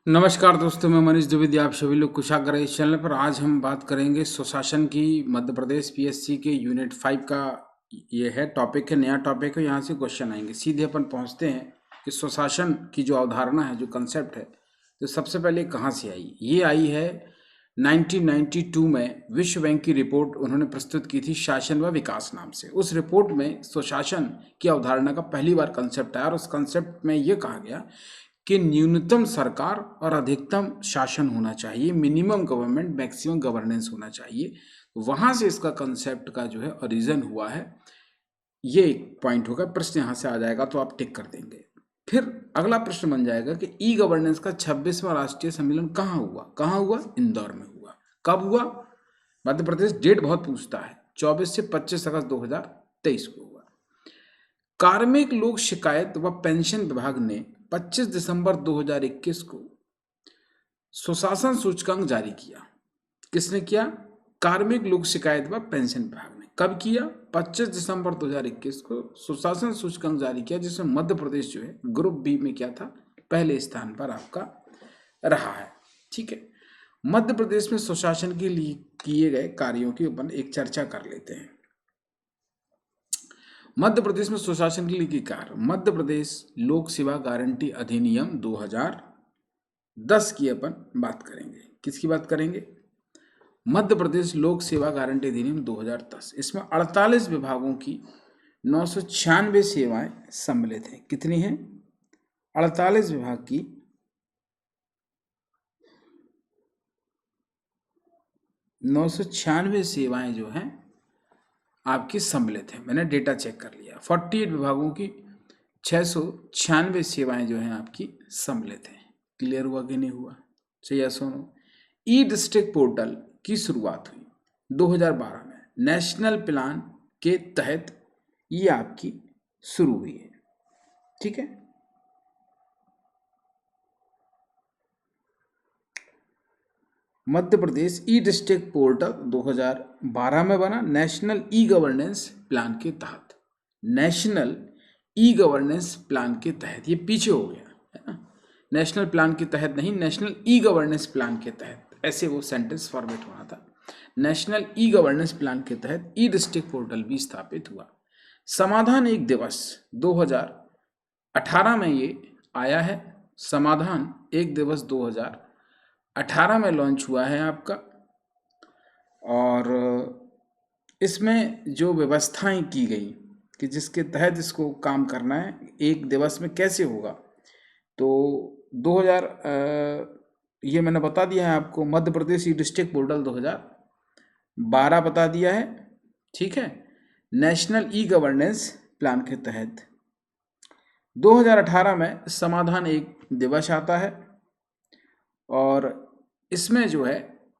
नमस्कार दोस्तों, मैं मनीष द्विवेदी। आप सभी लोग कुशागर है इस चैनल पर। आज हम बात करेंगे सुशासन की। मध्य प्रदेश पीएससी के यूनिट 5 का ये है टॉपिक है, नया टॉपिक है। यहाँ से क्वेश्चन आएंगे। सीधे अपन पहुँचते हैं कि सुशासन की जो अवधारणा है, जो कंसेप्ट है, तो सबसे पहले कहाँ से आई। ये आई है 1992 में। विश्व बैंक की रिपोर्ट उन्होंने प्रस्तुत की थी, शासन व विकास नाम से। उस रिपोर्ट में सुशासन की अवधारणा का पहली बार कंसेप्ट आया और उस कंसेप्ट में ये कहा गया कि न्यूनतम सरकार और अधिकतम शासन होना चाहिए, मिनिमम गवर्नमेंट मैक्सिमम गवर्नेंस होना चाहिए। वहां से इसका कंसेप्ट का जो है ओरिजिन हुआ है। ये एक पॉइंट होगा, प्रश्न यहाँ से आ जाएगा तो आप टिक कर देंगे। फिर अगला प्रश्न बन जाएगा कि ई गवर्नेंस का 26वां राष्ट्रीय सम्मेलन कहाँ हुआ? इंदौर में हुआ। कब हुआ? मध्य प्रदेश डेट बहुत पूछता है। 24 से 25 अगस्त 2023 को हुआ। कार्मिक लोक शिकायत व पेंशन विभाग ने 25 दिसंबर 2021 को सुशासन सूचकांक जारी किया। किसने किया? कार्मिक लोक शिकायत व पेंशन विभाग ने। कब किया? 25 दिसंबर 2021 को सुशासन सूचकांक जारी किया, जिसमें मध्य प्रदेश जो है ग्रुप बी में क्या था? पहले स्थान पर आपका रहा है। ठीक है। मध्य प्रदेश में सुशासन के लिए किए गए कार्यों की अपन एक चर्चा कर लेते हैं। मध्य प्रदेश में सुशासन के लिए की कार्य। मध्य प्रदेश लोक सेवा गारंटी अधिनियम 2010 की अपन बात करेंगे। किसकी बात करेंगे? मध्य प्रदेश लोक सेवा गारंटी अधिनियम 2010। इसमें 48 विभागों की 996 सेवाएं सम्मिलित हैं। कितनी हैं? 48 विभाग की 996 सेवाएं जो हैं आपकी सम्मिलित है। मैंने डेटा चेक कर लिया। 48 विभागों की 696 सेवाएं जो हैं आपकी सम्मिलित हैं। क्लियर हुआ कि नहीं हुआ? चाहिए सुनो। ई डिस्ट्रिक्ट पोर्टल की शुरुआत हुई 2012 में। नेशनल प्लान के तहत ये आपकी शुरू हुई है। ठीक है। मध्य प्रदेश ई डिस्ट्रिक्ट पोर्टल 2012 में बना, नेशनल ई गवर्नेंस प्लान के तहत। नेशनल ई गवर्नेंस प्लान के तहत। ये पीछे हो गया है ना, नेशनल प्लान के तहत नहीं, नेशनल ई गवर्नेंस प्लान के तहत, ऐसे वो सेंटेंस फॉर्मेट होना था। नेशनल ई गवर्नेंस प्लान के तहत ई डिस्ट्रिक्ट पोर्टल भी स्थापित हुआ। समाधान एक दिवस 2018 में ये आया है। समाधान एक दिवस 2018 में लॉन्च हुआ है आपका। और इसमें जो व्यवस्थाएं की गई कि जिसके तहत इसको काम करना है, एक दिवस में कैसे होगा, तो 2000 ये मैंने बता दिया है आपको। मध्य प्रदेश ई डिस्ट्रिक्ट पोर्टल 2012 बता दिया है। ठीक है। नेशनल ई गवर्नेंस प्लान के तहत 2018 में समाधान एक दिवस आता है। और इसमें जो है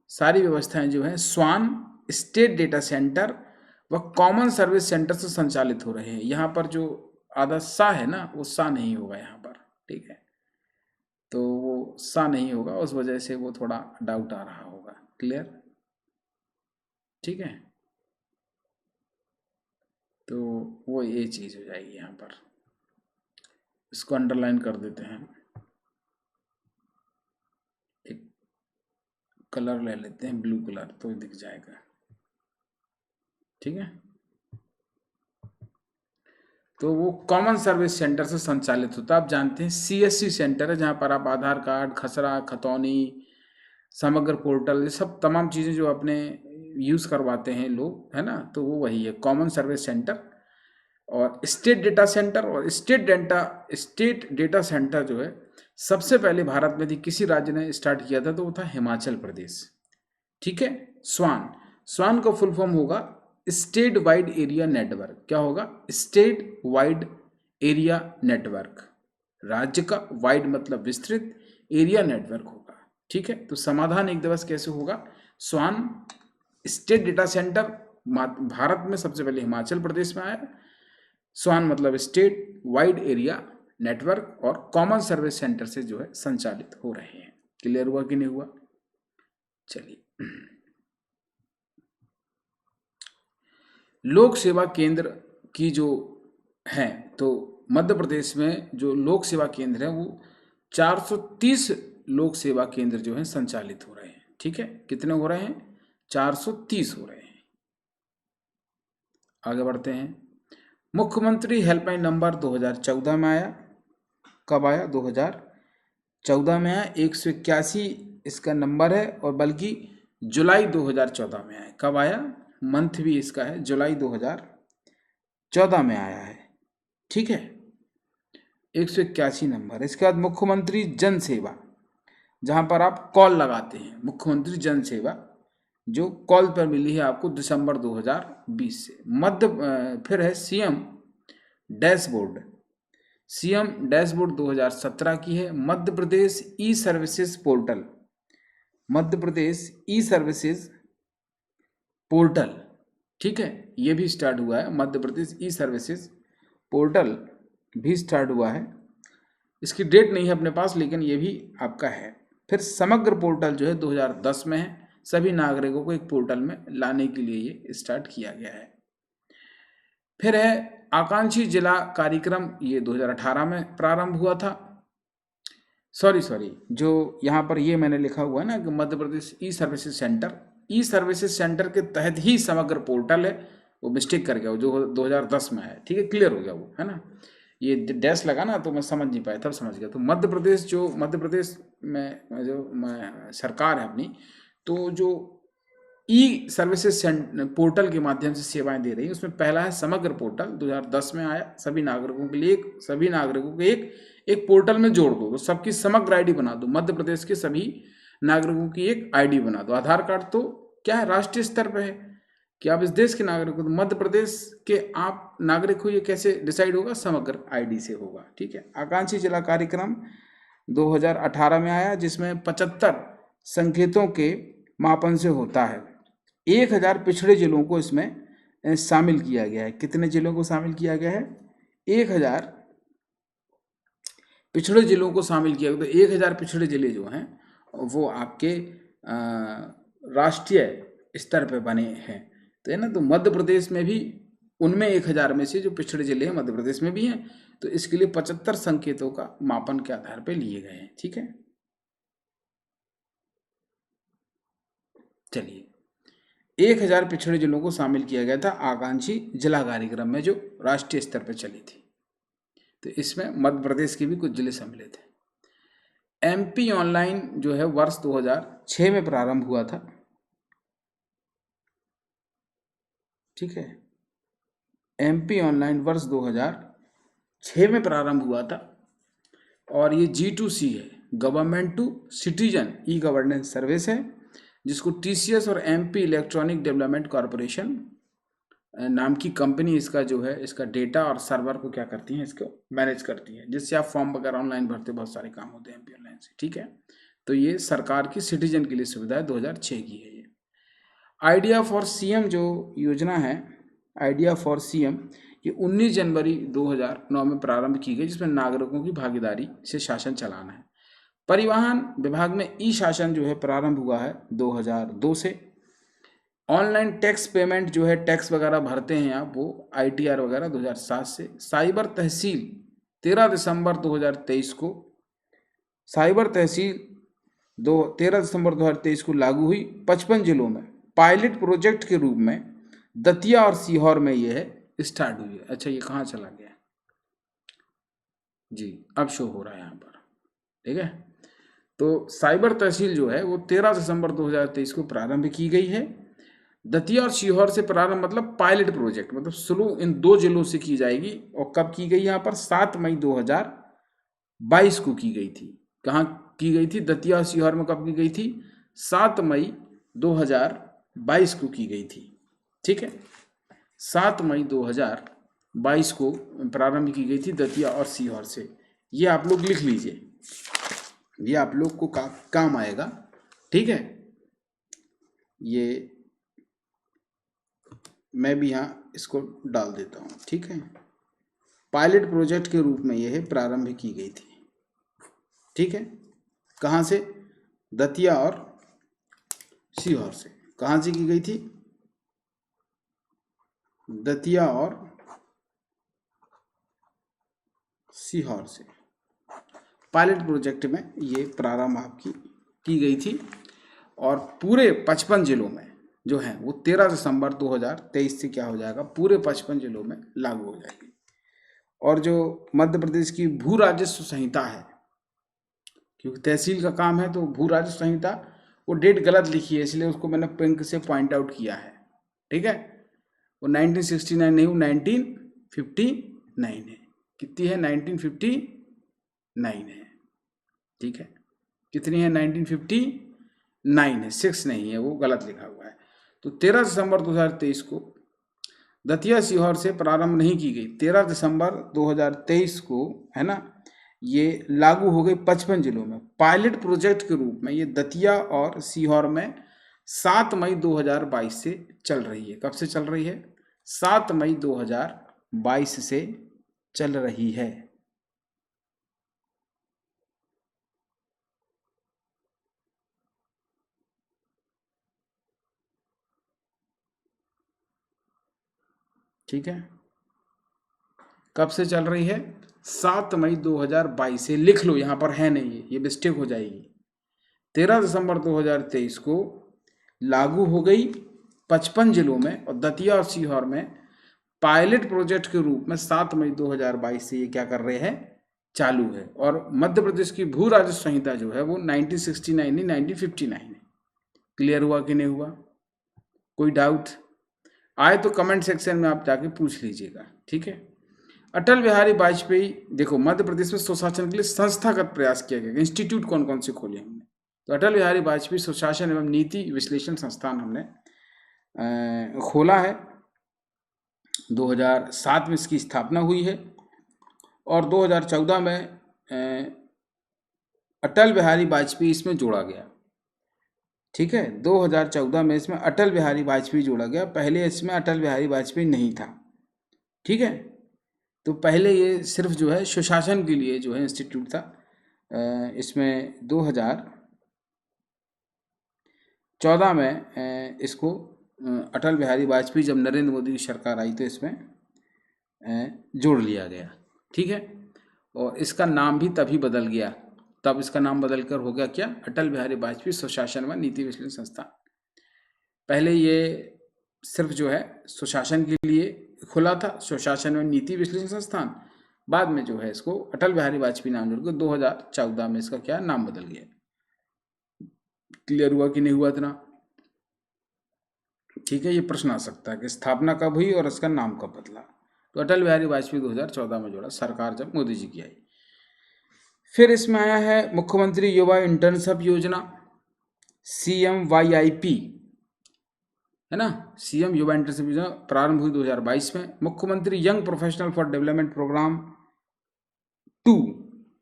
सारी व्यवस्थाएं जो है स्वान स्टेट डेटा सेंटर व कॉमन सर्विस सेंटर से संचालित हो रहे हैं। यहाँ पर जो आधा सा है ना, वो सा नहीं होगा यहाँ पर। ठीक है। तो वो सा नहीं होगा, उस वजह से वो थोड़ा डाउट आ रहा होगा। क्लियर? ठीक है। तो वो ये चीज़ हो जाएगी यहाँ पर। इसको अंडरलाइन कर देते हैं। एक कलर ले लेते हैं, ब्लू कलर, तो दिख जाएगा। ठीक है। तो वो कॉमन सर्विस सेंटर से संचालित होता है। आप जानते हैं सीएससी सेंटर है, जहाँ पर आप आधार कार्ड, खसरा, खतौनी, समग्र पोर्टल, ये सब तमाम चीज़ें जो अपने यूज़ करवाते हैं लोग, है ना, तो वो वही है कॉमन सर्विस सेंटर। और स्टेट डेटा सेंटर, और स्टेट डेटा सेंटर जो है सबसे पहले भारत में थी, किसी राज्य ने स्टार्ट किया था, तो वो था हिमाचल प्रदेश। ठीक है। स्वान का फुल फॉर्म होगा स्टेट वाइड एरिया नेटवर्क। क्या होगा? State wide area network. राज्य का वाइड मतलब विस्तृत, एरिया नेटवर्क होगा। ठीक है। तो समाधान एक दिवस कैसे होगा? स्वान स्टेट डेटा सेंटर भारत में सबसे पहले हिमाचल प्रदेश में आया। स्वान मतलब स्टेट वाइड एरिया नेटवर्क, और कॉमन सर्विस सेंटर से जो है संचालित हो रहे हैं। क्लियर हुआ कि नहीं हुआ? चलिए। लोक सेवा केंद्र की जो है, तो मध्य प्रदेश में जो लोक सेवा केंद्र है वो 430 लोक सेवा केंद्र जो है संचालित हो रहे हैं। ठीक है, कितने हो रहे हैं? 430 हो रहे हैं। आगे बढ़ते हैं। मुख्यमंत्री हेल्पलाइन नंबर 2014 में आया। कब आया? 2014 में आया। 181 इसका नंबर है, और बल्कि जुलाई 2014 में आया। कब आया? मंथ भी इसका है, जुलाई 2014 में आया है। ठीक है, 181 नंबर। इसके बाद मुख्यमंत्री जन सेवा, जहां पर आप कॉल लगाते हैं, मुख्यमंत्री जन सेवा जो कॉल पर मिली है आपको दिसंबर 2020 से। फिर है सीएम डैशबोर्ड। सीएम डैशबोर्ड 2017 की है। मध्य प्रदेश ई सर्विसेज पोर्टल, मध्य प्रदेश ई सर्विसेज पोर्टल, ठीक है, ये भी स्टार्ट हुआ है। मध्य प्रदेश ई सर्विसेज पोर्टल भी स्टार्ट हुआ है। इसकी डेट नहीं है अपने पास, लेकिन ये भी आपका है। फिर समग्र पोर्टल जो है 2010 में है। सभी नागरिकों को एक पोर्टल में लाने के लिए ये स्टार्ट किया गया है। फिर है आकांक्षी जिला कार्यक्रम, ये 2018 में प्रारंभ हुआ था। सॉरी, जो यहाँ पर ये मैंने लिखा हुआ है ना कि मध्य प्रदेश ई सर्विसेज सेंटर, ई सर्विसेज सेंटर के तहत ही समग्र पोर्टल है, वो मिस्टेक कर गया, वो जो 2010 में है। ठीक है, क्लियर हो गया वो, है ना। ये डैश लगा ना तो मैं समझ नहीं पाया, तब समझ गया। तो मध्य प्रदेश में जो सरकार है अपनी, तो जो ई सर्विसेज पोर्टल के माध्यम से सेवाएं दे रही है, उसमें पहला है समग्र पोर्टल, 2010 में आया। सभी नागरिकों के लिए सभी नागरिकों को एक पोर्टल में जोड़ दो, तो सबकी समग्र आईडी बना दो। मध्य प्रदेश के सभी नागरिकों की एक आईडी बना दो। आधार कार्ड तो क्या है, राष्ट्रीय स्तर पर है कि आप इस देश के नागरिक हो, तो मध्य प्रदेश के आप नागरिक हो, ये कैसे डिसाइड होगा? समग्र आईडी से होगा। ठीक है, आकांक्षी जिला कार्यक्रम 2018 में आया, जिसमें 75 संकेतों के मापन से होता है। 1000 पिछड़े जिलों को इसमें शामिल किया गया है। कितने जिलों को शामिल किया गया है? 1000 पिछड़े जिलों को शामिल किया गया। तो 1000 पिछड़े जिले जो हैं वो आपके राष्ट्रीय स्तर पे बने हैं, तो है ना। तो मध्य प्रदेश में भी उनमें 1000 में से जो पिछड़े जिले हैं मध्य प्रदेश में भी हैं, तो इसके लिए 75 संकेतों का मापन के आधार पर लिए गए हैं। ठीक है, चलिए, 1000 पिछड़े जिलों को शामिल किया गया था आकांक्षी जिला कार्यक्रम में, जो राष्ट्रीय स्तर पर चली थी। तो इसमें मध्य प्रदेश के भी कुछ जिले सम्मिलित थे। एमपी ऑनलाइन जो है वर्ष 2006 में प्रारंभ हुआ था। ठीक है, एमपी ऑनलाइन वर्ष 2006 में प्रारंभ हुआ था, और ये G2C है, government to citizen e governance service है, जिसको TCS और MP इलेक्ट्रॉनिक डेवलपमेंट कॉरपोरेशन नाम की कंपनी इसका जो है, इसका डेटा और सर्वर को क्या करती हैं, इसको मैनेज करती है, जिससे आप फॉर्म वगैरह ऑनलाइन भरते, बहुत सारे काम होते हैं एमपी ऑनलाइन से। ठीक है, तो ये सरकार की सिटीजन के लिए सुविधा है, 2006 की है ये। आइडिया फॉर सीएम जो योजना है, आइडिया फॉर सीएम, ये 19 जनवरी 2009 में प्रारंभ की गई, जिसमें नागरिकों की भागीदारी से शासन चलाना है। परिवहन विभाग में ई शासन जो है प्रारंभ हुआ है 2002 से। ऑनलाइन टैक्स पेमेंट जो है, टैक्स वगैरह भरते हैं आप, वो ITR वगैरह 2007 से। साइबर तहसील 13 दिसंबर 2023 को, साइबर तहसील 13 दिसंबर 2023 को लागू हुई। 55 जिलों में पायलट प्रोजेक्ट के रूप में दतिया और सीहोर में ये है स्टार्ट हुई है। अच्छा, ये कहाँ चला गया जी? अब शो हो रहा है यहाँ पर। ठीक है, तो साइबर तहसील जो है वो 13 दिसंबर 2023 को प्रारंभ की गई है। दतिया और सीहोर से प्रारंभ, मतलब पायलट प्रोजेक्ट, मतलब शुरू इन 2 जिलों से की जाएगी। और कब की गई? यहाँ पर 7 मई 2022 को की गई थी। कहाँ की गई थी? दतिया और सीहोर में कब की गई थी? 7 मई 2022 को की गई थी। ठीक है, 7 मई 2022 को प्रारंभ की गई थी दतिया और सीहोर से। ये आप लोग लिख लीजिए, ये आप लोग को काम आएगा। ठीक है, ये मैं भी यहाँ इसको डाल देता हूँ। ठीक है, पायलट प्रोजेक्ट के रूप में यह प्रारंभ की गई थी। ठीक है, कहाँ से? दतिया और सीहोर से। कहाँ से की गई थी? दतिया और सीहोर से। पायलट प्रोजेक्ट में ये प्रारंभ आपकी की गई थी और पूरे 55 जिलों में जो है वो 13 दिसंबर 2023 से क्या हो जाएगा, पूरे 55 जिलों में लागू हो जाएगी। और जो मध्य प्रदेश की भू राजस्व संहिता है, क्योंकि तहसील का काम है तो भू राजस्व संहिता, वो डेट गलत लिखी है इसलिए उसको मैंने पिंक से पॉइंट आउट किया है, ठीक है। वो 1969 नहीं, वो 1959 है। कितनी है? 1959 है, ठीक है। कितनी है? 1959 है, 6 नहीं है, वो गलत लिखा हुआ है। तो 13 दिसंबर 2023 को दतिया सीहोर से प्रारंभ नहीं की गई, 13 दिसंबर 2023 को, है ना, ये लागू हो गई 55 जिलों में पायलट प्रोजेक्ट के रूप में। ये दतिया और सीहोर में 7 मई 2022 से चल रही है। कब से चल रही है? 7 मई 2022 से चल रही है। ठीक है, कब से चल रही है? 7 मई 2022 से। लिख लो, यहाँ पर है नहीं, ये मिस्टेक हो जाएगी। 13 दिसंबर 2023 को लागू हो गई 55 जिलों में और दतिया और सीहोर में पायलट प्रोजेक्ट के रूप में 7 मई 2022 से ये क्या कर रहे हैं? चालू है। और मध्य प्रदेश की भू राजस्व संहिता जो है वो 1969 नहीं 1959 है। क्लियर हुआ कि नहीं हुआ? कोई डाउट आए तो कमेंट सेक्शन में आप जाके पूछ लीजिएगा, ठीक है। अटल बिहारी वाजपेयी, देखो मध्य प्रदेश में सुशासन के लिए संस्थागत प्रयास किया गया। इंस्टीट्यूट कौन कौन से खोले हमने? तो अटल बिहारी वाजपेयी सुशासन एवं नीति विश्लेषण संस्थान हमने खोला है। 2007 में इसकी स्थापना हुई है और 2014 में अटल बिहारी वाजपेयी इसमें जोड़ा गया, ठीक है। 2014 में इसमें अटल बिहारी वाजपेयी जोड़ा गया। पहले इसमें अटल बिहारी वाजपेयी नहीं था, ठीक है। तो पहले ये सिर्फ जो है सुशासन के लिए जो है इंस्टीट्यूट था। इसमें 2014 में इसको अटल बिहारी वाजपेयी, जब नरेंद्र मोदी की सरकार आई तो इसमें जोड़ लिया गया, ठीक है। और इसका नाम भी तभी बदल गया, तब इसका नाम बदलकर हो गया क्या? अटल बिहारी वाजपेयी सुशासन व नीति विश्लेषण संस्थान। पहले ये सिर्फ जो है सुशासन के लिए खुला था, सुशासन एवं नीति विश्लेषण संस्थान। बाद में जो है इसको अटल बिहारी वाजपेयी नाम जोड़ के 2014 में इसका क्या नाम बदल गया। क्लियर हुआ कि नहीं हुआ इतना? ठीक है, ये प्रश्न आ सकता है कि स्थापना कब हुई और इसका नाम कब बदला। तो अटल बिहारी वाजपेयी 2014 में जोड़ा, सरकार जब मोदी जी की आई। फिर इसमें आया है मुख्यमंत्री युवा इंटर्नशिप योजना, CMYIP, है ना। CM युवा इंटर्नशिप योजना प्रारंभ हुई 2022 में। मुख्यमंत्री young professional for development programme 2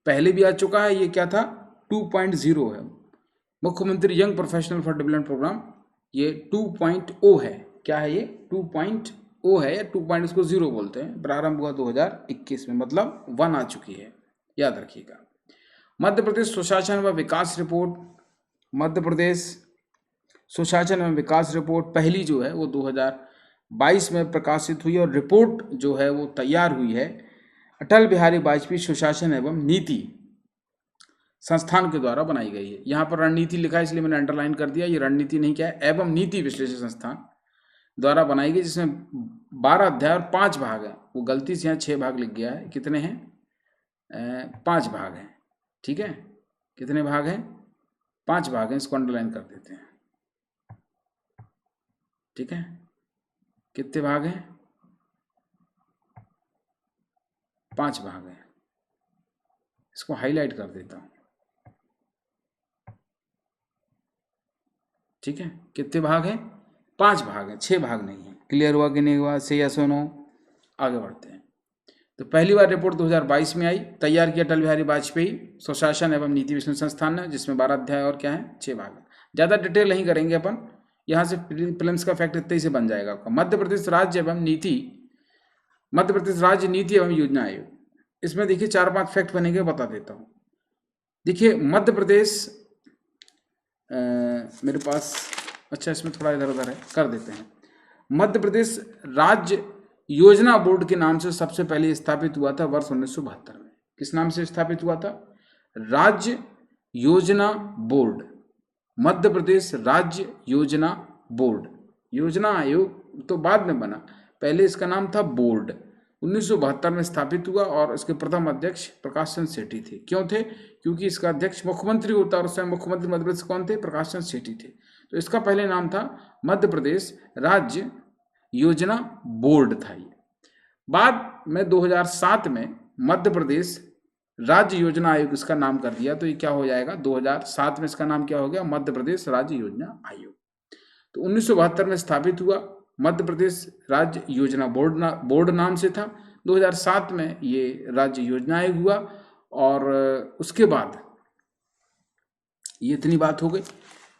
पहले भी आ चुका है, ये क्या था? 2.0 है। मुख्यमंत्री young professional for development programme ये 2.0 है। क्या है ये? 2.0 है या 2.0 बोलते हैं। प्रारंभ हुआ 2021 में, मतलब 1 आ चुकी है, याद रखिएगा। मध्य प्रदेश सुशासन व विकास रिपोर्ट, मध्य प्रदेश सुशासन एवं विकास रिपोर्ट पहली जो है वो 2022 में प्रकाशित हुई और रिपोर्ट जो है वो तैयार हुई है अटल बिहारी वाजपेयी सुशासन एवं नीति संस्थान के द्वारा बनाई गई है। यहाँ पर रणनीति लिखा है इसलिए मैंने अंडरलाइन कर दिया, ये रणनीति नहीं क्या है, एवं नीति विश्लेषण संस्थान द्वारा बनाई गई, जिसमें 12 अध्याय और 5 भाग हैं। वो गलती से यहाँ 6 भाग लिख गया है, कितने हैं? 5 भाग हैं, ठीक है। कितने भाग हैं? 5 भाग हैं, इसको अंडरलाइन कर देते हैं, ठीक है। कितने भाग हैं? 5 भाग हैं, इसको हाईलाइट कर देता हूं, ठीक है। कितने भाग हैं? 5 भाग हैं, 6 भाग नहीं है। क्लियर हुआ कि नहीं हुआ? से या सुनो, आगे बढ़ते हैं। तो पहली बार रिपोर्ट 2022 में आई, तैयार किया अटल बिहारी वाजपेयी सुशासन एवं नीति विश्लेषण संस्थान ने, जिसमें 12 अध्याय और क्या है? 6 भाग है। ज़्यादा डिटेल नहीं करेंगे अपन, यहाँ से प्रीलिम्स का फैक्ट इतने ही से बन जाएगा आपका। मध्य प्रदेश राज्य नीति एवं योजना आयोग, इसमें देखिए 4-5 फैक्ट बनेंगे, बता देता हूँ। देखिए मध्य प्रदेश मेरे पास, अच्छा इसमें थोड़ा इधर उधर है, कर देते हैं। मध्य प्रदेश राज्य योजना बोर्ड के नाम से सबसे पहले स्थापित हुआ था वर्ष 1972 में। किस नाम से स्थापित हुआ था? राज्य योजना बोर्ड, मध्य प्रदेश राज्य योजना बोर्ड। योजना आयोग तो बाद में बना, पहले इसका नाम था बोर्ड। 1972 में स्थापित हुआ और इसके प्रथम अध्यक्ष प्रकाश चंद्र सेठी थे। क्यों थे? क्योंकि इसका अध्यक्ष मुख्यमंत्री होता और उस समय मुख्यमंत्री मध्य प्रदेश कौन थे? प्रकाश चंद्र सेठी थे। तो इसका पहले नाम था मध्य प्रदेश राज्य योजना बोर्ड था ये। बाद में 2007 में मध्य प्रदेश राज्य योजना आयोग इसका नाम कर दिया, तो ये क्या हो जाएगा? 2007 में इसका नाम क्या हो गया? मध्य प्रदेश राज्य योजना आयोग। तो 1972 में स्थापित हुआ, मध्य प्रदेश राज्य योजना बोर्ड नाम से था। 2007 में ये राज्य योजना आयोग हुआ और उसके बाद ये इतनी बात हो गई।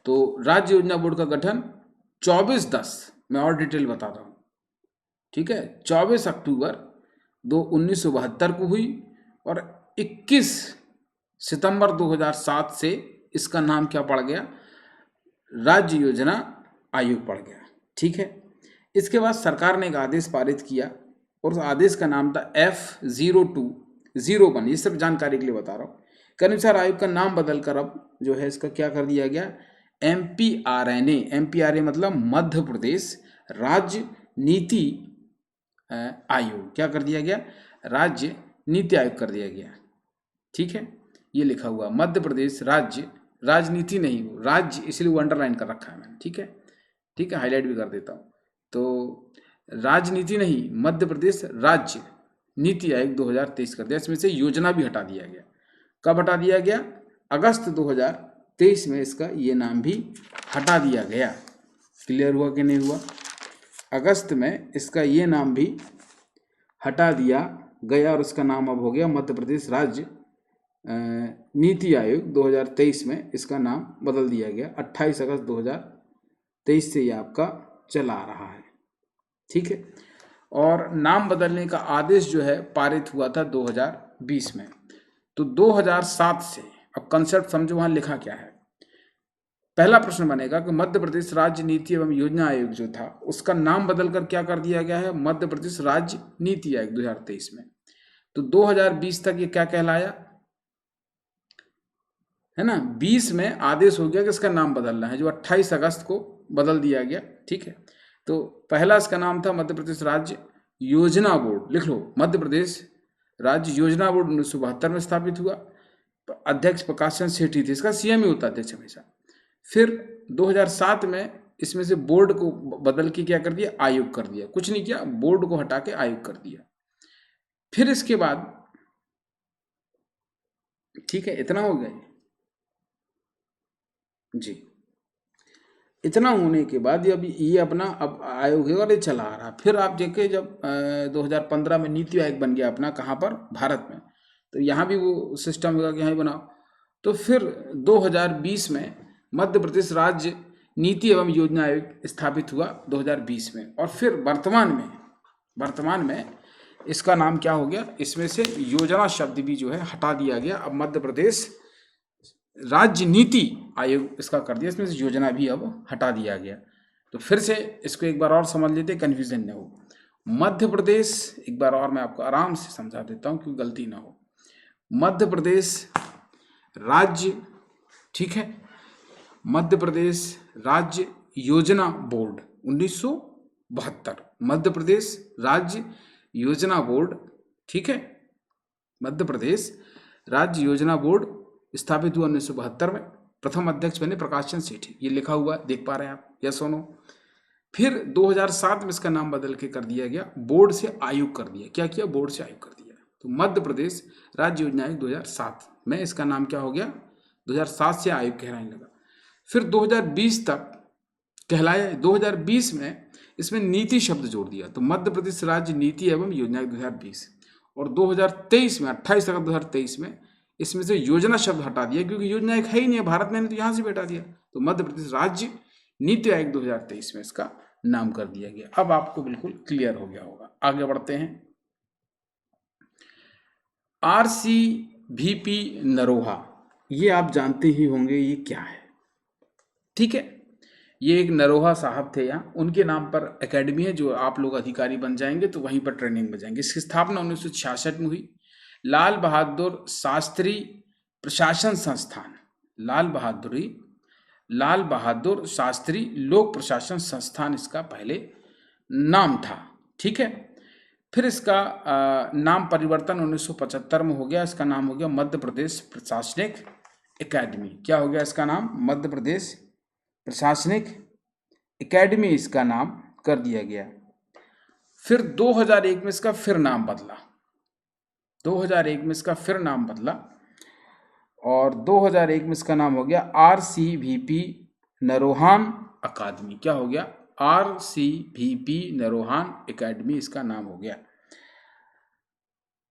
तो राज्य योजना बोर्ड का गठन 24/10 मैं और डिटेल बताता हूँ, ठीक है, 24 अक्टूबर 1972 को हुई और 21 सितंबर 2007 से इसका नाम क्या पड़ गया? राज्य योजना आयोग पड़ गया, ठीक है। इसके बाद सरकार ने एक आदेश पारित किया और उस आदेश का नाम था F0201। ये सिर्फ जानकारी के लिए बता रहा हूँ। के अनुसार आयोग का नाम बदलकर अब जो है इसका क्या कर दिया गया? MPRNA मतलब मध्य प्रदेश राज्य नीति आयोग। क्या कर दिया गया? राज्य नीति आयोग कर दिया गया, ठीक है। ये लिखा हुआ मध्य प्रदेश राज्य, राजनीति नहीं, राज्य, इसलिए वो अंडरलाइन कर रखा है मैंने, ठीक है, ठीक है, हाईलाइट भी कर देता हूँ। तो राजनीति नहीं, मध्य प्रदेश राज्य नीति आयोग 2023 कर दिया। इसमें से योजना भी हटा दिया गया। कब हटा दिया गया? अगस्त 2023 में इसका ये नाम भी हटा दिया गया। क्लियर हुआ कि नहीं हुआ? अगस्त में इसका ये नाम भी हटा दिया गया और उसका नाम अब हो गया मध्य प्रदेश राज्य नीति आयोग। 2023 में इसका नाम बदल दिया गया। 28 अगस्त 2023 से ये आपका चला आ रहा है, ठीक है। और नाम बदलने का आदेश जो है पारित हुआ था 2020 में। तो 2007 से, अब कंसेप्ट समझो वहां लिखा क्या है। पहला प्रश्न बनेगा कि मध्य प्रदेश राज्य नीति एवं योजना आयोग जो था उसका नाम बदलकर क्या कर दिया गया है? मध्य प्रदेश राज्य नीति आयोग 2023 में। तो 2020 तक ये क्या कहलाया है ना? 20 में आदेश हो गया कि इसका नाम बदलना है, जो 28 अगस्त को बदल दिया गया, ठीक है। तो पहला इसका नाम था मध्य प्रदेश राज्य योजना बोर्ड। लिख लो, मध्य प्रदेश राज्य योजना बोर्ड 1972 में स्थापित हुआ। अध्यक्ष प्रकाश चंद्र सेठी थे, इसका सीएम ही होता अध्यक्ष हमेशा। फिर 2007 में इसमें से बोर्ड को बदल के क्या कर दिया? आयोग कर दिया। कुछ नहीं किया, बोर्ड को हटा के आयोग कर दिया। फिर इसके बाद, ठीक है, इतना हो गया जी। इतना होने के बाद ये अपना अब आयोग है और ये चला आ रहा। फिर आप देखें जब 2015 में नीति आयोग बन गया अपना, कहाँ पर? भारत में। तो यहाँ भी वो सिस्टम होगा कि यहाँ ही बनाओ। तो फिर 2020 में मध्य प्रदेश राज्य नीति एवं योजना आयोग स्थापित हुआ 2020 में। और फिर वर्तमान में इसका नाम क्या हो गया? इसमें से योजना शब्द भी जो है हटा दिया गया। अब मध्य प्रदेश राज्य नीति आयोग इसका कर दिया, इसमें से योजना भी अब हटा दिया गया। तो फिर से इसको एक बार और समझ लेते, कंफ्यूजन न हो। मध्य प्रदेश, एक बार और मैं आपको आराम से समझा देता हूं क्योंकि गलती ना हो। मध्य प्रदेश राज्य, ठीक है, मध्य प्रदेश राज्य योजना बोर्ड 1972, मध्य प्रदेश राज्य योजना बोर्ड, ठीक है, मध्य प्रदेश राज्य योजना बोर्ड स्थापित हुआ 1972 में। प्रथम अध्यक्ष बने प्रकाश चंद्र सेठी। ये लिखा हुआ देख पा रहे हैं आप, यस और नो? फिर 2007 में इसका नाम बदल के कर दिया गया, बोर्ड से आयोग कर दिया। क्या किया? बोर्ड से आयोग कर दिया। तो मध्य प्रदेश राज्य योजना आयोग 2007 में इसका नाम क्या हो गया? 2007 से आयोग कहलाने लगा। फिर 2020 तक कहलाया। 2020 में इसमें नीति शब्द जोड़ दिया, तो मध्य प्रदेश राज्य नीति एवं योजना 2020। और 2023 में 28 अगस्त 2023 में इसमें से योजना शब्द हटा दिया, क्योंकि योजना एक है ही नहीं है भारत में, तो यहाँ से भी हटा दिया। तो मध्य प्रदेश राज्य नीति आयोग 2023 में इसका नाम कर दिया गया। अब आपको बिल्कुल क्लियर हो गया होगा। आगे बढ़ते हैं। RCVP नरोहा, ये आप जानते ही होंगे ये क्या है, ठीक है। ये एक नरोहा साहब थे, यहाँ उनके नाम पर एकेडमी है, जो आप लोग अधिकारी बन जाएंगे तो वहीं पर ट्रेनिंग में जाएंगे। इसकी स्थापना 1966 में हुई। लाल बहादुर शास्त्री प्रशासन संस्थान, लाल बहादुर शास्त्री लोक प्रशासन संस्थान इसका पहले नाम था। ठीक है, फिर इसका नाम परिवर्तन 1975 में हो गया। इसका नाम हो गया मध्य प्रदेश प्रशासनिक एकेडमी। क्या हो गया इसका नाम? मध्य प्रदेश प्रशासनिक एकेडमी इसका नाम कर दिया गया। फिर 2001 में इसका फिर नाम बदला, 2001 में इसका फिर नाम बदला और 2001 में इसका नाम हो गया RCVP नरोहान अकादमी। क्या हो गया? RCVP नरोहान एकेडमी इसका नाम हो गया।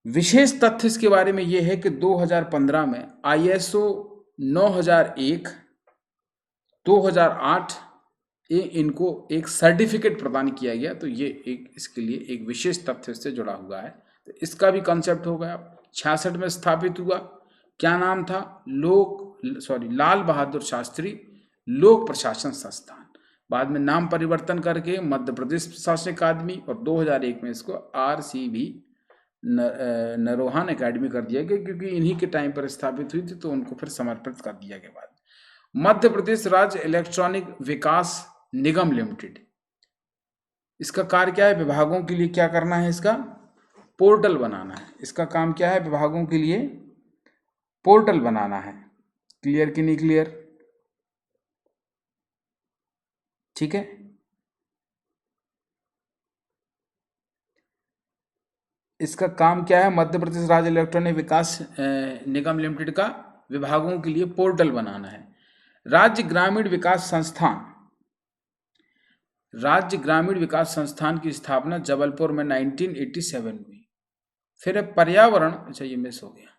विशेष तथ्य इसके बारे में यह है कि 2015 में ISO 9001, 2008 इनको एक सर्टिफिकेट प्रदान किया गया। तो ये एक इसके लिए एक विशेष तथ्य से जुड़ा हुआ है। तो इसका भी कॉन्सेप्ट हो गया। 66 में स्थापित हुआ। क्या नाम था? लाल बहादुर शास्त्री लोक प्रशासन संस्थान। बाद में नाम परिवर्तन करके मध्य प्रदेश प्रशासनिक अकादमी और 2001 में इसको RCV नरोहान एकेडमी कर दिया गया, क्योंकि इन्हीं के टाइम पर स्थापित हुई थी तो उनको फिर समर्पित कर दिया गया। बाद मध्य प्रदेश राज्य इलेक्ट्रॉनिक विकास निगम लिमिटेड, इसका कार्य क्या है? विभागों के लिए क्या करना है? इसका पोर्टल बनाना है। इसका काम क्या है? विभागों के लिए पोर्टल बनाना है। क्लियर कि नहीं क्लियर? ठीक है, इसका काम क्या है? मध्य प्रदेश राज्य इलेक्ट्रॉनिक विकास निगम लिमिटेड का विभागों के लिए पोर्टल बनाना है। राज्य ग्रामीण विकास संस्थान की स्थापना जबलपुर में 1987 में हुई। फिर है पर्यावरण, अच्छा ये मिस हो गया।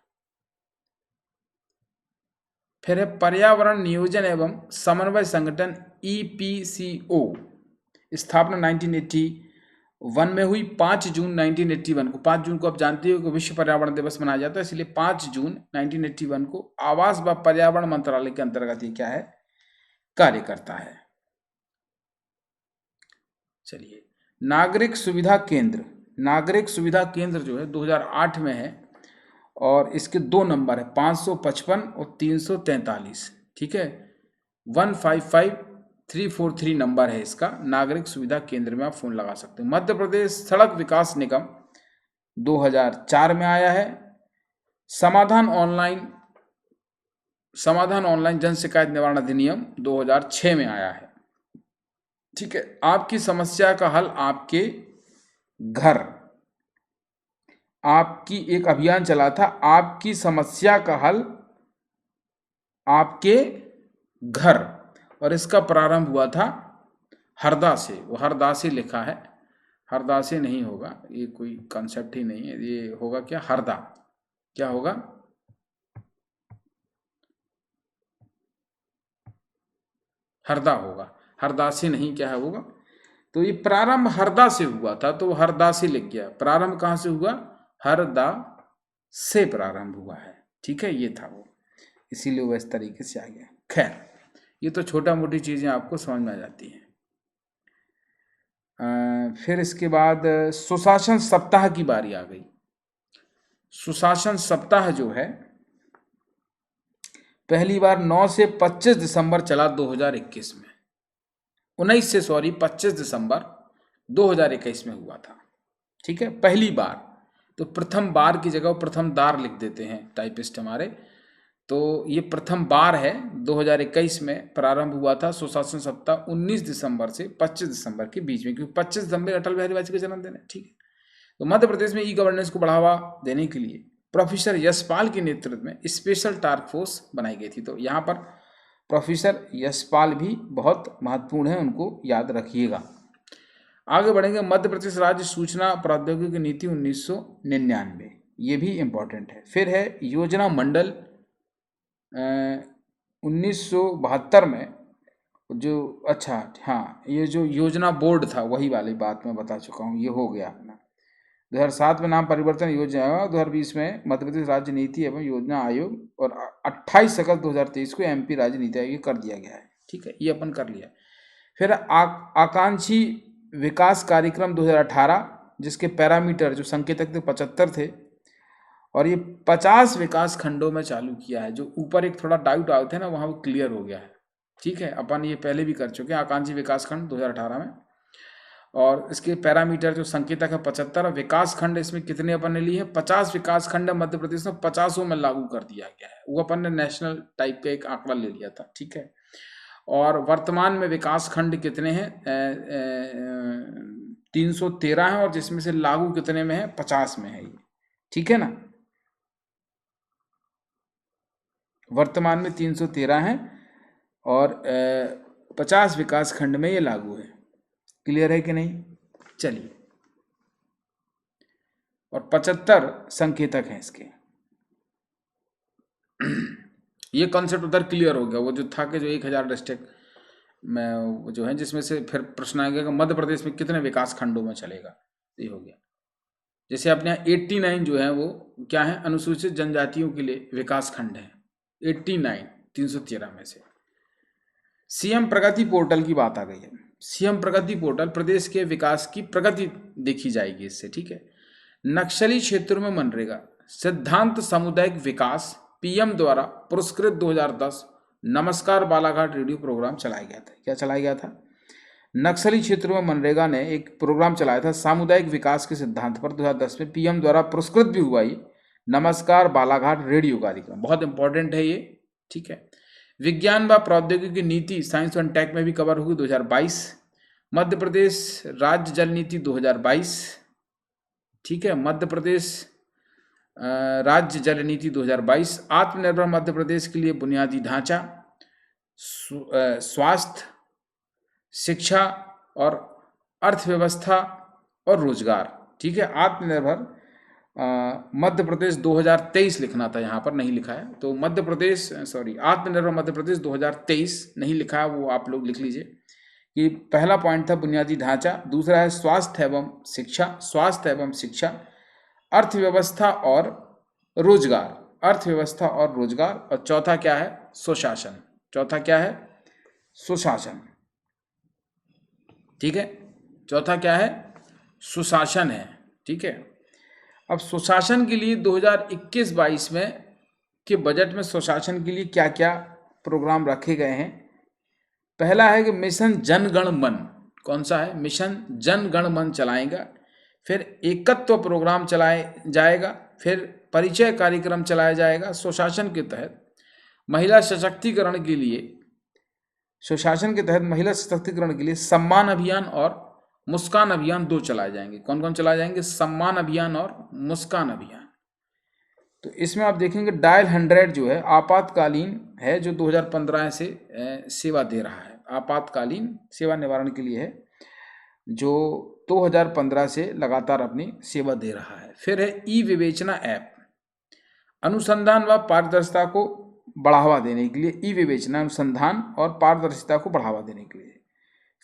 फिर है पर्यावरण नियोजन एवं समन्वय संगठन EPCO, स्थापना 1981 में हुई। 5 जून 1981 को, 5 जून को आप जानते हो कि विश्व पर्यावरण दिवस मनाया जाता है, इसलिए 5 जून 1981 को आवास व पर्यावरण मंत्रालय के अंतर्गत ये क्या है? कार्य करता है। चलिए, नागरिक सुविधा केंद्र जो है 2008 में है और इसके 2 नंबर है, 555 और 343। ठीक है, 155343 नंबर है इसका। नागरिक सुविधा केंद्र में आप फोन लगा सकते हैं। मध्य प्रदेश सड़क विकास निगम 2004 में आया है। समाधान ऑनलाइन जन शिकायत निवारण अधिनियम 2006 में आया है। ठीक है, आपकी समस्या का हल आपके घर, आपकी एक अभियान चला था, आपकी समस्या का हल आपके घर, और इसका प्रारंभ हुआ था हरदा से। वो हरदासी लिखा है, हरदासी नहीं होगा, ये कोई कॉन्सेप्ट ही नहीं है। ये होगा क्या? हरदा। क्या होगा? हरदा होगा, हरदासी नहीं। क्या है होगा? तो ये प्रारंभ हरदा से हुआ था, तो हरदासी लिख गया। प्रारंभ कहाँ से हुआ? हरदा से प्रारंभ हुआ है। ठीक है, ये था वो, इसीलिए वो इस तरीके से आ गया। खैर, ये तो छोटा मोटी चीजें आपको समझ में आ जाती हैं। फिर इसके बाद सुशासन सप्ताह की बारी आ गई। सुशासन सप्ताह जो है पहली बार 9 से 25 दिसंबर चला 2021 में। 25 दिसंबर 2021 में हुआ था। ठीक है, पहली बार। तो प्रथम बार की जगह प्रथम दार लिख देते हैं टाइपिस्ट हमारे। तो ये प्रथम बार है, 2021 में प्रारंभ हुआ था सुशासन सप्ताह 19 दिसंबर से 25 दिसंबर के बीच में, क्योंकि 25 दिसंबर अटल बिहारी वाजपेयी का जन्मदिन है। ठीक है, तो मध्य प्रदेश में ई-गवर्नेंस को बढ़ावा देने के लिए प्रोफेसर यशपाल के नेतृत्व में स्पेशल टास्क फोर्स बनाई गई थी। तो यहाँ पर प्रोफेसर यशपाल भी बहुत महत्वपूर्ण है, उनको याद रखिएगा। आगे बढ़ेंगे। मध्य प्रदेश राज्य सूचना प्रौद्योगिकी नीति 1999, ये भी इम्पोर्टेंट है। फिर है योजना मंडल 1972 में जो, अच्छा हाँ, ये जो योजना बोर्ड था वही वाली बात मैं बता चुका हूँ, ये हो गया अपना। 2007 में नाम परिवर्तन योजना आयोग, 2020 में मध्य प्रदेश राज्य नीति एवं योजना आयोग और 28 अगस्त 2023 को MP राज्य नीति आयोग कर दिया गया है। ठीक है, ये अपन कर लिया। फिर आकांक्षी विकास कार्यक्रम 2018, जिसके पैरामीटर जो संकेतक थे 75 थे, और ये 50 विकास खंडों में चालू किया है। जो ऊपर एक थोड़ा डाउट आए थे ना, वहाँ वो क्लियर हो गया है। ठीक है, अपन ये पहले भी कर चुके हैं आकांक्षी विकास खंड 2018 में। और इसके पैरामीटर जो संकेतक है 75, और विकास खंड इसमें कितने अपन ने लिए हैं, 50 विकास खंड मध्य प्रदेश में 50 में लागू कर दिया गया है। वो अपन ने नेशनल टाइप का एक आंकड़ा ले लिया था। ठीक है, और वर्तमान में विकास खंड कितने हैं, 313 है, और जिसमें से लागू कितने में है, 50 में है ये। ठीक है ना, वर्तमान में 313 है और 50 विकास खंड में ये लागू है। क्लियर है कि नहीं? चलिए, और 75 संकेतक हैं इसके। ये कॉन्सेप्ट उधर क्लियर हो गया। वो जो था कि जो 1000 डिस्ट्रिक्ट में जो है, जिसमें से फिर प्रश्न आ गया कि मध्य प्रदेश में कितने विकास खंडों में चलेगा, ये हो गया। जैसे अपने यहाँ 89 जो है वो क्या है, अनुसूचित जनजातियों के लिए विकास खंड है। 89 313 में से। सीएम प्रगति पोर्टल की बात आ गई है। सीएम प्रगति पोर्टल प्रदेश के विकास की प्रगति देखी जाएगी इससे। ठीक है, नक्सली क्षेत्रों में मनरेगा सिद्धांत सामुदायिक विकास पीएम द्वारा पुरस्कृत 2010 नमस्कार बालाघाट रेडियो प्रोग्राम चलाया गया था। क्या चलाया गया था? नक्सली क्षेत्रों में मनरेगा ने एक प्रोग्राम चलाया था सामुदायिक विकास के सिद्धांत पर। 2010 में पीएम द्वारा पुरस्कृत भी हुआ ये नमस्कार बालाघाट रेडियो कार्यक्रम। बहुत इंपॉर्टेंट है ये। ठीक है, विज्ञान व प्रौद्योगिकी नीति साइंस एंड टेक में भी कवर होगी 2022। मध्य प्रदेश राज्य जल नीति 2022। ठीक है, मध्य प्रदेश राज्य जल नीति 2022। आत्मनिर्भर मध्य प्रदेश के लिए बुनियादी ढांचा, स्वास्थ्य, शिक्षा और अर्थव्यवस्था और रोजगार। ठीक है, आत्मनिर्भर मध्य प्रदेश 2023 लिखना था, यहाँ पर नहीं लिखा है। तो मध्य प्रदेश आत्मनिर्भर मध्य प्रदेश 2023 नहीं लिखा है, वो आप लोग लिख लीजिए कि पहला पॉइंट था बुनियादी ढांचा, दूसरा है स्वास्थ्य एवं शिक्षा, अर्थव्यवस्था और रोजगार, और चौथा क्या है, सुशासन। ठीक है, चौथा क्या है, सुशासन है। ठीक है, अब सुशासन के लिए 2021-22 में के बजट में सुशासन के लिए क्या क्या प्रोग्राम रखे गए हैं। पहला है कि मिशन जनगण मन। कौन सा है? मिशन जनगण मन चलाएगा। फिर एकत्व प्रोग्राम चलाया जाएगा। फिर परिचय कार्यक्रम चलाया जाएगा। सुशासन के तहत महिला सशक्तिकरण के लिए सम्मान अभियान और मुस्कान अभियान 2 चलाए जाएंगे। कौन कौन चलाए जाएंगे? सम्मान अभियान और मुस्कान अभियान। तो इसमें आप देखेंगे डायल 100 जो है आपातकालीन है, जो 2015 से सेवा दे रहा है। आपातकालीन सेवा निवारण के लिए है, जो 2015 से लगातार अपनी सेवा दे रहा है। फिर है ई विवेचना ऐप, अनुसंधान व पारदर्शिता को बढ़ावा देने के लिए। ई विवेचना अनुसंधान और पारदर्शिता को बढ़ावा देने के लिए।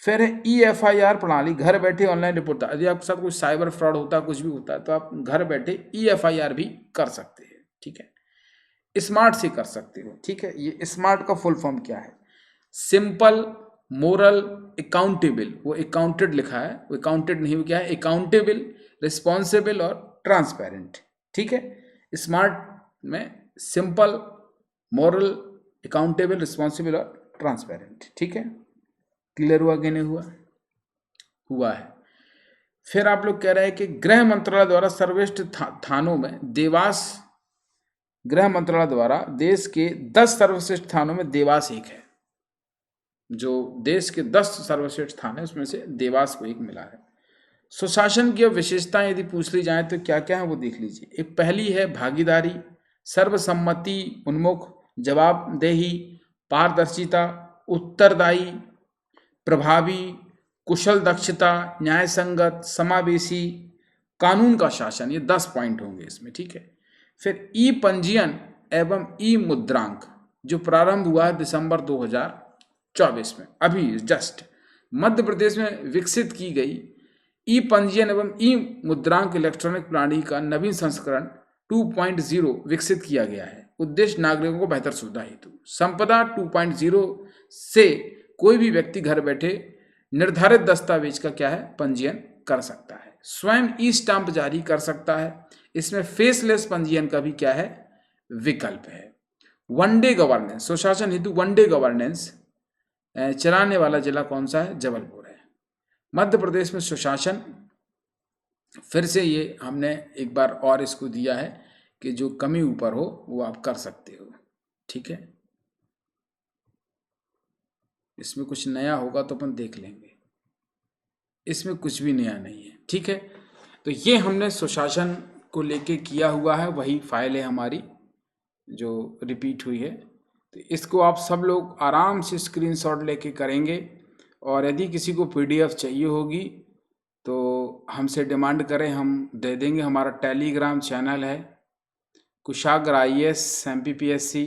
फिर है EFIR प्रणाली, घर बैठे ऑनलाइन रिपोर्ट। यदि आपके साथ कुछ साइबर फ्रॉड होता है, कुछ भी होता है, तो आप घर बैठे EFIR भी कर सकते हैं। ठीक है, स्मार्ट से कर सकते हो। ठीक है, ये स्मार्ट का फुल फॉर्म क्या है? Simple, moral, accountable. वो अकाउंटेड लिखा है, वो अकाउंटेड नहीं, वो क्या है, अकाउंटेबल, रिस्पॉन्सिबल और ट्रांसपेरेंट। ठीक है, स्मार्ट में सिंपल, मोरल, अकाउंटेबल, रिस्पॉन्सिबल और ट्रांसपेरेंट। ठीक है, क्लियर हुआ कि नहीं हुआ है। फिर आप लोग कह रहे हैं कि गृह मंत्रालय द्वारा सर्वश्रेष्ठ थानों में देवास, गृह मंत्रालय द्वारा देश के 10 सर्वश्रेष्ठ थानों में देवास एक है। जो देश के 10 सर्वश्रेष्ठ थान है उसमें से देवास को एक मिला है। सुशासन की विशेषताएं यदि पूछ ली जाए तो क्या क्या है वो देख लीजिए। एक पहली है भागीदारी, सर्वसम्मति उन्मुख, जवाबदेही, पारदर्शिता, उत्तरदायी, प्रभावी, कुशल दक्षता, न्याय संगत, समावेशी, कानून का शासन। ये 10 पॉइंट होंगे इसमें। ठीक है, फिर ई पंजीयन एवं ई मुद्रांक जो प्रारंभ हुआ है दिसंबर 2024 में, अभी जस्ट मध्य प्रदेश में विकसित की गई ई पंजीयन एवं ई मुद्रांक इलेक्ट्रॉनिक प्रणाली का नवीन संस्करण 2.0 विकसित किया गया है। उद्देश्य नागरिकों को बेहतर सुविधा हेतु। संपदा 2.0 से कोई भी व्यक्ति घर बैठे निर्धारित दस्तावेज का क्या है, पंजीयन कर सकता है। स्वयं ई स्टाम्प जारी कर सकता है। इसमें फेसलेस पंजीयन का भी क्या है, विकल्प है। वनडे गवर्नेंस, सुशासन हेतु वनडे गवर्नेंस चलाने वाला जिला कौन सा है, जबलपुर है। मध्य प्रदेश में सुशासन, फिर से ये हमने एक बार और इसको दिया है कि जो कमी ऊपर हो वो आप कर सकते हो, ठीक है। इसमें कुछ नया होगा तो अपन देख लेंगे, इसमें कुछ भी नया नहीं है, ठीक है। तो ये हमने सुशासन को लेके किया हुआ है, वही फाइल है हमारी जो रिपीट हुई है। तो इसको आप सब लोग आराम से स्क्रीनशॉट लेके करेंगे, और यदि किसी को पीडीएफ चाहिए होगी तो हमसे डिमांड करें, हम दे देंगे। हमारा टेलीग्राम चैनल है कुशाग्र IAS MPPSC,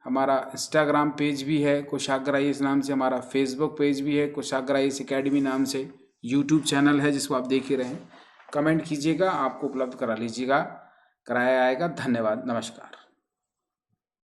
हमारा इंस्टाग्राम पेज भी है कुशाग्र IAS नाम से, हमारा फेसबुक पेज भी है कुशाग्र IAS एकेडमी नाम से, यूट्यूब चैनल है जिसको आप देख ही रहे हैं। कमेंट कीजिएगा, आपको उपलब्ध करा लीजिएगा, कराया आएगा। धन्यवाद, नमस्कार।